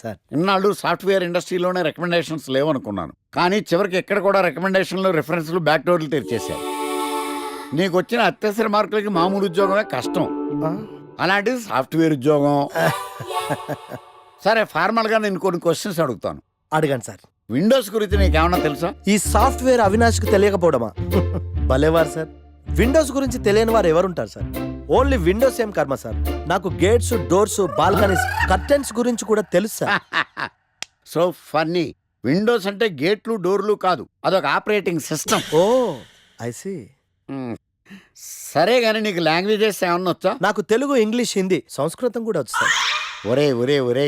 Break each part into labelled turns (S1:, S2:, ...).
S1: Sir
S2: ఇన్నాళ్ళు software ఇండస్ట్రీలోనే recommendations లేవనుకున్నాను, కానీ చివరికి ఎక్కడ కూడా రికమెండేషన్లు రిఫరెన్స్లు బ్యాక్ డోర్లు తెరిచేశారు. నీకు వచ్చిన అత్యవసర మార్కులకి మామూలు ఉద్యోగమే కష్టం, అలాంటిది సాఫ్ట్వేర్ ఉద్యోగం. సరే, ఫార్మల్గా నేను కొన్ని క్వశ్చన్స్ అడుగుతాను.
S1: అడగండి సార్.
S2: విండోస్ గురించి నీకేమన్నా తెలుసా?
S1: ఈ సాఫ్ట్వేర్ అవినాష్కి తెలియకపోవడమా? భలేవారు సార్. విండోస్ గురించి తెలియని వారు ఎవరుంటారు సార్? ఓన్లీ విండోస్ ఏం కర్మ సార్, నాకు గేట్స్, డోర్స్, బాల్కనీస్, కర్టెన్స్ గురించి కూడా తెలుసు సార్.
S2: So funny. విండోస్ అంటే గేట్లు డోర్లు కాదు, అదొక operating system.
S1: Oh I see.
S2: సరే గానీ నీకు లాంగ్వేజెస్ ఏమన్నా వచ్చా?
S1: నాకు తెలుగు, ఇంగ్లీష్, హిందీ, సంస్కృతం కూడా వచ్చు సార్.
S2: ఒరే ఒరే ఒరే,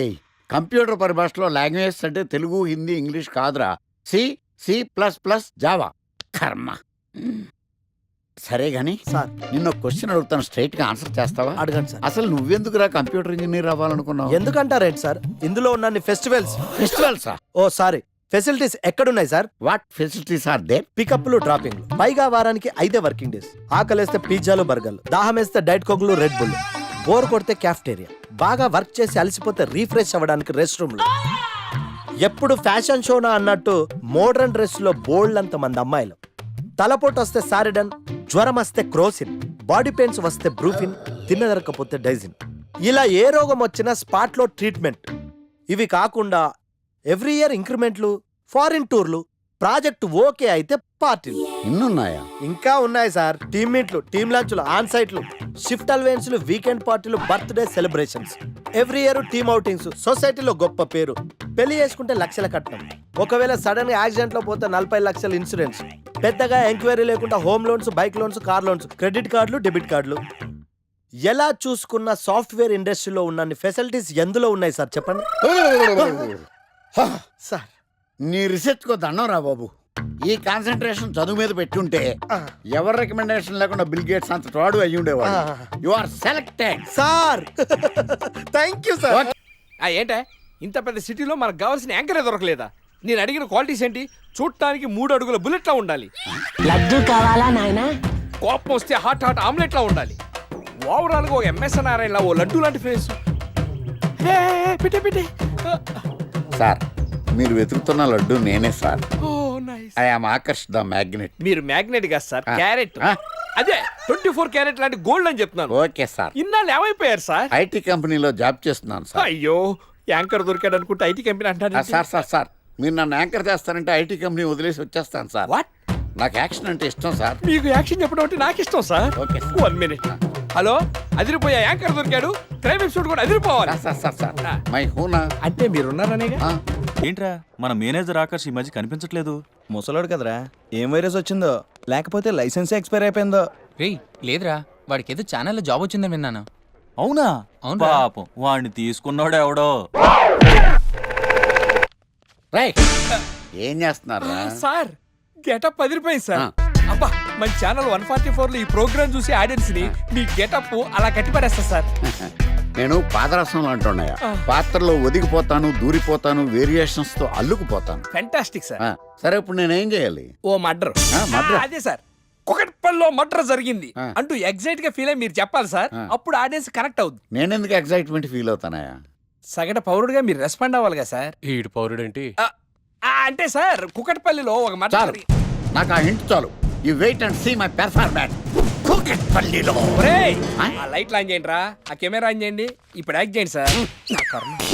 S2: కంప్యూటర్ పరిభాషలో లాంగ్వేజెస్ అంటే తెలుగు, హిందీ, ఇంగ్లీష్ కాదురా, C, C plus plus, Java. కర్మ. సరే గానీ
S1: సార్
S2: నిన్న క్వశ్చన్ అడుగుతాను, స్ట్రైట్ గా ఆన్సర్ చేస్తావా?
S1: అడగండి సార్.
S2: అసలు నువ్వెందుకురా కంప్యూటర్ ఇంజనీర్ అవ్వాలనుకున్నావు?
S1: ఎందుకంటారేంటి సార్, ఇందులో ఉన్న ఫెస్టివల్స్.
S2: ఫెస్టివల్సా?
S1: ఓ సారీ, ఫెసిలిటీస్ ఎక్కడున్నాయి sir?
S2: What facilities are there?
S1: పికప్లు, డ్రాపింగ్లు, పైగా వారానికి 5 వర్కింగ్ డేస్. ఆకలేస్తే పిజ్జాలు, బర్గర్లు, దాహం వేస్తే డైట్ కోక్లు, రెడ్ బుల్, బోర్ కొడితే క్యాఫ్టేరియా, బాగా వర్క్ చేసి అలసిపోతే రీఫ్రెష్ అవ్వడానికి రెస్ట్ రూమ్లు. ఎప్పుడు ఫ్యాషన్ షోనా అన్నట్టు మోడర్న్ డ్రెస్ లో బోల్డ్ అంత మంది అమ్మాయిలు. తలపోటు వస్తే సారిడన్, జ్వరం వస్తే క్రోసిన్, బాడీ పెయిన్స్ వస్తే బ్రూఫిన్, తిన్నదరకపోతే డైజిన్. ఇలా ఏ రోగం వచ్చినా స్పాట్ లో ట్రీట్మెంట్. ఇవి కాకుండా ఎవ్రీ ఇయర్ ఇంక్రిమెంట్లు, ఫారిన్ టూర్లు, ప్రాజెక్ట్ ఓకే అయితే పార్టీలు.
S2: ఇన్నున్నాయా?
S1: ఇంకా ఉన్నాయి సార్. టీమ్ మీట్లు, టీమ్ లంచ్లు, ఆన్ సైట్లు, షిఫ్ట్ అలవెన్స్లు, వీకెండ్ పార్టీలు, birthday celebrations, every year team outings, సొసైటీలో గొప్ప పేరు, పెళ్లి చేసుకుంటే లక్షల కట్నం, ఒకవేళ సడన్ గా యాక్సిడెంట్ లో పోతే 40 లక్షల ఇన్సూరెన్స్, పెద్దగా ఎంక్వైరీ లేకుండా home loans, bike loans, car loans, credit కార్డులు, డెబిట్ కార్డులు. ఎలా చూసుకున్న సాఫ్ట్వేర్ ఇండస్ట్రీలో ఉన్న ఫెసిలిటీస్ ఎందులో ఉన్నాయి సార్ చెప్పండి. సార్
S2: నీ రీసెర్చ్ కో దండం రా బాబు. ఈ కాన్సన్ట్రేషన్ చదువు మీద పెట్టుంటే ఎవరి రికమెండేషన్ లేకుండా బిల్ గేట్స్ అంత తోడు అయ్యి ఉండేవాడు. You are selected
S1: sir. Thank you sir.
S3: ఏంటే ఇంత పెద్ద సిటీలో మనకు కావాల్సిన యాంకరే దొరకలేదా? నేను అడిగిన క్వాలిటీస్ ఏంటి? చూడటానికి 3 అడుగుల బుల్లెట్లా ఉండాలి,
S4: లడ్డు కావాలా నాయనా,
S3: కోపం వస్తే హాట్ హాట్ ఆమ్లెట్లా ఉండాలి, ఓవరాల్ గా ఒక ఎంఎస్ నారాయణలా ఓ లడ్డు లాంటి ఫేస్. పెట్టే పెట్టే.
S2: సార్, మీరు వెతుకుతున్న లడ్డు నేనే sir.
S3: Oh nice.
S2: I am Akarsh the magnet.
S3: మీరు మ్యాగ్నెట్ కాదు సార్, క్యారెట్. అదే 24 క్యారెట్ లాంటి గోల్డ్ అని చెప్తున్నాను.
S2: Okay sir.
S3: ఇన్నాళ్ళు ఏమైపోయారు సార్?
S2: ఐటీ కంపెనీలో జాబ్ చేస్తున్నాను సార్.
S3: అయ్యో, యాంకర్ దొరికాడు అనుకుంటే ఐటీ కంపెనీ అంటారు.
S2: సార్ సార్ సార్, మీరు నన్ను యాంకర్ చేస్తారంటే ఐటీ కంపెనీ వదిలేసి వచ్చేస్తాను సార్.
S3: వాట్?
S2: నాకు యాక్షన్ అంటే ఇష్టం సార్.
S3: మీకు యాక్షన్ చెప్పడం అంటే నాకు ఇష్టం sir.
S2: Okay sir.
S3: 1 minute. Hello, అదిరిపోయా యాంకర్ దొరికాడు, క్రైమ్ ఎపిసోడ్ కూడా అదిరిపోవాలి.
S2: సార్ సార్ సార్, మై హూనా.
S3: అంటే మీరున్నారనేగా.
S5: ఏంట్రా మన మేనేజర్ ఆకర్ష్ ఈ మధ్య కనిపించట్లేదు?
S6: ముసలోడు కదరా, ఏం వైరస్ వచ్చిందో, లేకపోతే లైసెన్స్ ఎక్స్పైర్ అయిపోయిందో.
S7: రేయ్ లేదురా, వాడికి ఏదో ఛానల్లో జాబ్ వచ్చిందని విన్నాను.
S5: అవునా?
S7: అవునురా.
S5: పాపం వాడిని తీసుకున్నాడు ఎవడో.
S2: రైట్, ఏం చేస్తున్నారు?
S3: సార్ గెటప్ అదిరిపోయింది సార్. అబ్బా, మన ఛానల్ 144 లో ఈ ప్రోగ్రామ్ చూసి ఆడియన్స్ ని మీ గెటప్ అలా కట్టిపడేస్తా సార్.
S2: నేను పాదరసం అంటున్నాయా, పాత్రలో ఒదిగిపోతాను, దూరిపోతాను, వేరియేషన్స్ తో అల్లుకుపోతాను.
S3: Fantastic sir.
S2: సరే, ఇప్పుడు నేనేం చేయాలి?
S3: ఓ మర్డర్.
S2: మర్డర్?
S3: అదే సార్, కుకట్పల్లిలో మర్డర్ జరిగింది అంటూ ఎగ్జైట్ గా ఫీల్ అయ్యి మీరు చెప్పాలి సార్. అప్పుడు ఆడియన్స్ కనెక్ట్ అవుద్ది.
S2: నేనెందుకు ఎగ్జైట్మెంట్ ఫీల్ అవుతానయా?
S3: సగటు పౌరుడుగా మీరు రెస్పాండ్ అవ్వాలిగా సార్.
S8: ఈడు పౌరుడేంటి?
S3: అంటే సార్, కుకట్పల్లిలో ఒక మర్డర్.
S2: చాలు, నాకు ఆ హింట్ చాలు. You wait and see my performance. కుకట్పల్లిలో.
S3: ఒరేయ్, ఆ లైట్లు ఆన్ చేయండి రా, ఆ కెమెరా ఆన్ చేయండి, ఇప్పుడు యాక్ట్ చేయండి సార్.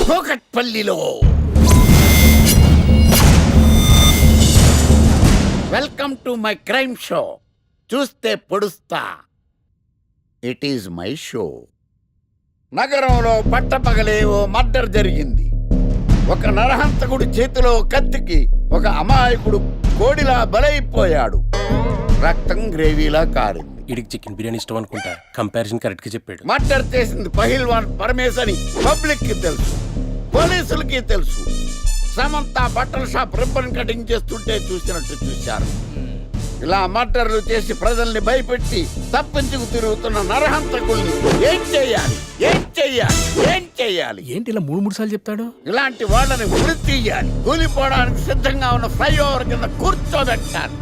S2: కుకట్పల్లిలో. Welcome to my crime show. చూస్తే పొడుస్తా. It is my show. నగరంలో పట్టపగలే ఓ మర్డర్ జరిగింది. ఒక నరహంతకుడి చేతిలో కత్తికి ఒక అమాయకుడు కోడిలా బలైపోయాడు. రక్తం గ్రేవీలా కారింది.
S8: ఇడికి చికెన్ బిర్యానీ ఇష్టం అనుకుంటా, కంపారిజన్ కరెక్ట్ గా చెప్పాడు.
S2: మర్డర్ చేసింది పహిల్వాన్ పరమేశ్ అని పబ్లిక్ కి తెలుసు, పోలీసులకి తెలుసు. సమంత బట్టల షాప్ రిబ్బన్ కటింగ్ చేస్తుంటే చూసినట్టు చూశారు. ఇలా మర్డర్లు చేసి ప్రజల్ని భయపెట్టి తప్పించుకు తిరుగుతున్న నరహంతకుల్ని ఏం చెయ్యాలి, ఏం చెయ్యాలి, ఏం చెయ్యాలి?
S3: ఏంటి ఇలా 3 సార్లు చెప్తాడు?
S2: ఇలాంటి వాళ్ళని ఉరి తీయాలి. కూలిపోవడానికి సిద్ధంగా ఉన్న ఫ్లైఓవర్ కింద కూర్చోబెట్టాలి.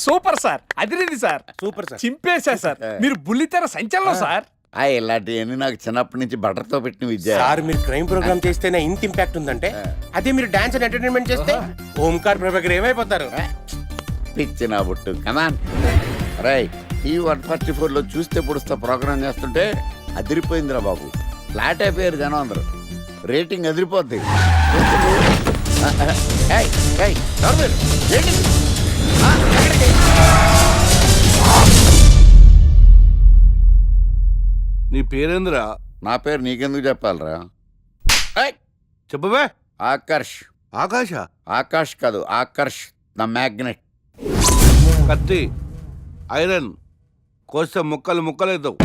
S3: సూపర్ సార్, అదిరింది సార్,
S6: సూపర్ సార్.
S3: చింపేశా సార్. మీరు బుల్లితెర సంచలనం సార్.
S2: ఇలాంటివన్నీ నాకు చిన్నప్పటి నుంచి బట్టర్తో పెట్టిన విద్య.
S8: సార్ మీరు క్రైమ్ ప్రోగ్రామ్ చేస్తేనే ఇంత ఇంపాక్ట్ ఉందంటే అదే మీరు డాన్స్ అండ్ ఎంటర్టైన్మెంట్ చేస్తే ఓంకార్ ప్రభాకర్ ఏమైపోతారు?
S2: పిచ్చి నా బుట్టు కమాన్. రై ఈ 144లో చూస్తే పొడుస్తా ప్రోగ్రామ్ చేస్తుంటే అదిరిపోయిందిరా బాబు. ఫ్లాట్ అయిపోయారు జనం అందరూ. రేటింగ్ అదిరిపోద్ది. ఏయ్, ఏయ్, ఎవరు మీరు? ఏంటి? ఎక్కడికి?
S9: నీ పేరేంద్రా?
S2: నా పేరు నీకెందుకు చెప్పాలరా? ఏయ్,
S9: చెప్పవే.
S2: ఆకర్ష్.
S9: ఆకాశ.
S2: ఆకాష్ కాదు, ఆకర్ష్ ద మ్యాగ్నెట్.
S9: కత్తి, ఐరన్ కోస్తే ముక్కలు ముక్కలేద్దావు.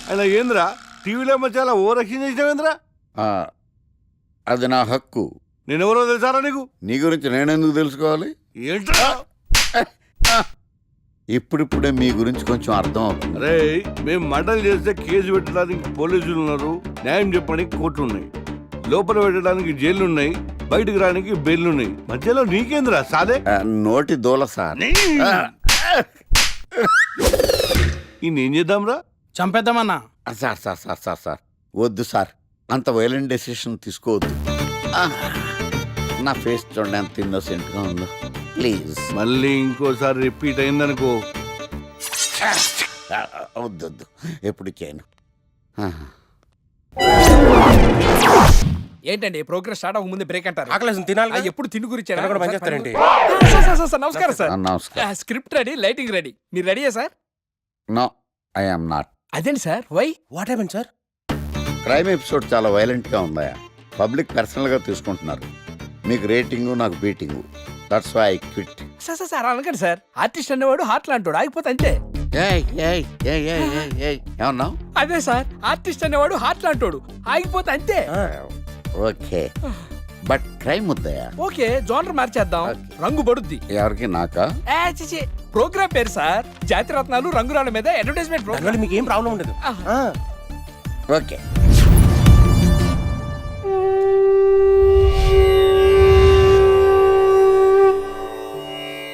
S9: అయినా ఏంద్రా టీవీలో చాలా ఓ రక్షణ చేసినావేంద్రా?
S2: అది నా హక్కు.
S9: నేనెవరో తెలుసారా నీకు?
S2: నీ గురించి నేనెందుకు తెలుసుకోవాలి?
S9: ఏంట్రా?
S2: ఇప్పుడిప్పుడే మీ గురించి కొంచెం అర్థం అవుతుంది.
S9: అరే మేము మర్డర్ చేస్తే కేసు పెట్టడానికి పోలీసులు ఉన్నారు, న్యాయం చెప్పడానికి కోర్టులు ఉన్నాయి, లోపల పెట్టడానికి జైలు ఉన్నాయి, బయటకు రానికి బెయిల్ ఉన్నాయి. మధ్యలో నీకేంద్రా సాదే?
S2: నోటి దూల సార్.
S9: ఏం చేద్దాంరా?
S7: చంపేద్దామన్నా.
S2: Sir sir sir sir sir వద్దు సార్, అంత వైలెంట్ డెసిషన్ తీసుకోవద్దు. నా ఫేస్ చూడండి ఎంత ఇన్నోసెంట్గా ఉందో. ప్లీజ్
S9: మళ్ళీ ఇంకోసారి రిపీట్ అయిందనుకో.
S2: వద్దొద్దు, ఎప్పుడు చేయను.
S3: ఏంటండి ప్రోగ్రెస్ స్టార్ట్ అవ్వక ముందే బ్రేక్ అంటారు?
S8: ఆకలేసం తినాలి కదా?
S3: ఎప్పుడు తిని గురించి
S8: తినకుండా పని చేస్తారేంటి?
S3: నమస్కారం సార్.
S2: నమస్కారం.
S3: Script ready, lighting ready. మీరు రెడీయా sir?
S2: No, I am not.
S3: అదేంటి sir, why?
S8: What happen sir?
S2: Crime episode చాలా వైలెంట్గా ఉందా? పబ్లిక్ పర్సనల్గా తీసుకుంటున్నారు. మీకు రేటింగు, నాకు beating. That's why I quit.
S3: Sir sir sir అనకండి సార్. ఆర్టిస్ట్ అనేవాడు హార్ట్ లాంటాడు, ఆగిపోతే అంతే.
S2: ఏమన్నావు?
S3: అదే సార్, ఆర్టిస్ట్ అనేవాడు హార్ట్ లాంటాడు, ఆగిపోతే అంతే.
S2: ఓకే, బట్ క్రైమ్ వద్దయా?
S3: ఓకే, జోనర్ మార్చేద్దాం, రంగు పడుద్ది.
S2: ఎవరికి? నాకా?
S3: చిచి ప్రోగ్రామ్ పేరు సార్ జాతిరత్నాలు రంగురాళ్ళ మీద అడ్వర్టైజ్మెంట్
S8: దానివల్ల
S3: ప్రోగ్రామ్.
S8: మీకు ఏం ప్రాబ్లం ఉండదు.
S2: ఓకే.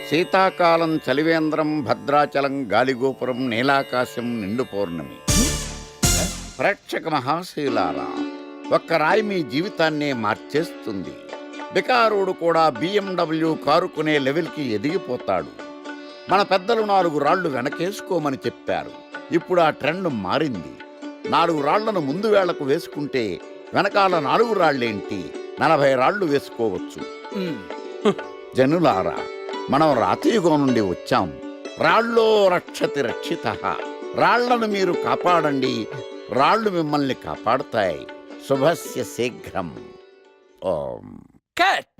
S2: శీతాకాలం చలివేంద్రం, భద్రాచలం గాలిగోపురం, నీలాకాశం, నిండు పౌర్ణమి. ప్రేక్షక మహాశీలారా, ఒక్క రాయి మీ జీవితాన్నే మార్చేస్తుంది. బికారుడు కూడా BMW కారు కొనే లెవెల్కి ఎదిగిపోతాడు. మన పెద్దలు 4 రాళ్లు వెనకేసుకోమని చెప్పారు. ఇప్పుడు ఆ ట్రెండ్ మారింది. 4 రాళ్లను ముందు వేళ్లకు వేసుకుంటే వెనకాల 4 రాళ్లేంటి 40 రాళ్లు వేసుకోవచ్చు. జనులారా, మనం రాతియుగం నుండి వచ్చాం. రాళ్ళో రక్షతి రక్షితః. రాళ్లను మీరు కాపాడండి, రాళ్ళు మిమ్మల్ని కాపాడుతాయి. శుభస్య శీఘ్రం. ఓం.
S3: కట్.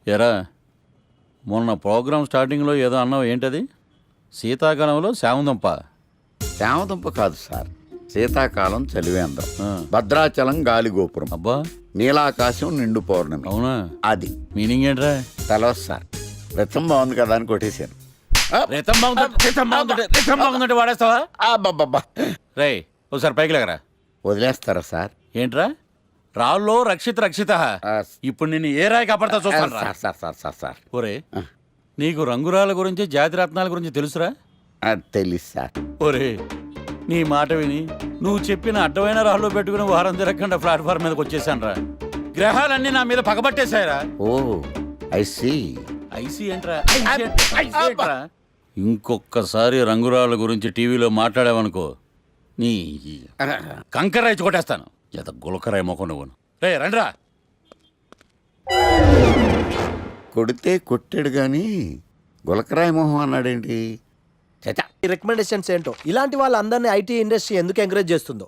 S10: ఎరా, మొన్న ప్రోగ్రామ్ స్టార్టింగ్లో ఏదో అన్నావు, ఏంటది? శీతాకాలంలో శామందంప?
S2: శామదుంప కాదు సార్, శీతాకాలం చలివేంద్రం, భద్రాచలం గాలిగోపురం,
S10: అబ్బా,
S2: నీలాకాశం, నిండు పౌర్ణమి.
S10: అవునా?
S2: అది
S10: మీనింగ్ ఏంట్రా?
S2: తెలవదు సార్, రతం బాగుంది కదా అని కొట్టేశాను.
S10: రితం బాగుందంటే వాడేస్తావా?
S2: అబ్బబ్బబ్బా.
S10: రే, ఒకసారి పైకి లేకరా.
S2: వదిలేస్తారా సార్?
S10: ఏంట్రా? రాళ్ళో రక్షిత. ఇప్పుడు నిన్ను ఏ రాయి కాపాడతా చూస్తాను.
S2: Sir sir sir sir sir
S10: ఒరే, నీకు రంగురాల గురించి, జాతిరత్నాల గురించి తెలుసురా?
S2: తెలీదు సార్.
S10: ఒరే, నీ మాట విని నువ్వు చెప్పిన అడ్డమైన రాళ్ళు పెట్టుకుని వారం తిరగకుండా ప్లాట్ఫామ్ మీదకి వచ్చేసాను రా. గ్రహాలన్నీ నా మీద పగబట్టేశాయరా.
S2: ఓ, ఐ సీ.
S10: ఐసీ ఏంట్రా? ఇంకొక్కసారి రంగురాళ్ళ గురించి టీవీలో మాట్లాడావనుకో, నీ కంకర్రాయి కొట్టేస్తాను. ఎంత గులకరాయి మొక్క నువ్వు. రే రండ్రా.
S2: కొడితే కొట్టాడు గాని గులకరాయి మొహం అన్నాడేంటి?
S1: ఈ రికమెండేషన్స్ ఏంటో, ఇలాంటి వాళ్ళందరినీ ఐటీ ఇండస్ట్రీ ఎందుకు ఎంకరేజ్ చేస్తుందో.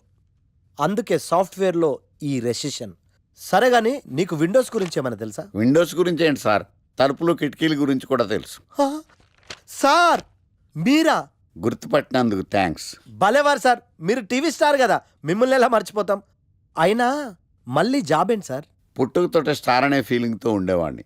S1: అందుకే సాఫ్ట్వేర్లో ఈ రెసిషన్. సరే గాని, నీకు విండోస్ గురించి ఏమైనా తెలుసా?
S2: విండోస్ గురించి ఏంటి సార్, తలుపులు కిటికీల గురించి కూడా తెలుసు.
S1: సార్ మీరా?
S2: గుర్తుపట్టినందుకు థ్యాంక్స్.
S1: భలేవారు సార్, మీరు టీవీ స్టార్ కదా, మిమ్మల్ని ఎలా మర్చిపోతాం. అయినా మళ్ళీ జాబ్ ఏంటి సార్?
S2: పుట్టుకతోటే స్టార్ అనే ఫీలింగ్తో ఉండేవాడిని.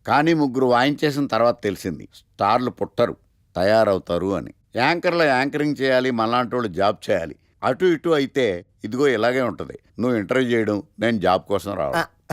S2: కానీ 3 వాయించేసిన తర్వాత తెలిసింది, స్టార్లు పుట్టరు, తయారవుతారు అని. యాంకర్లో యాంకరింగ్ చేయాలి, మళ్ళాంటోళ్ళు జాబ్ చేయాలి. అటు ఇటు అయితే ఇదిగో ఇలాగే ఉంటుంది. నువ్వు ఇంటర్వ్యూ చేయడం, నేను జాబ్ కోసం రావడం.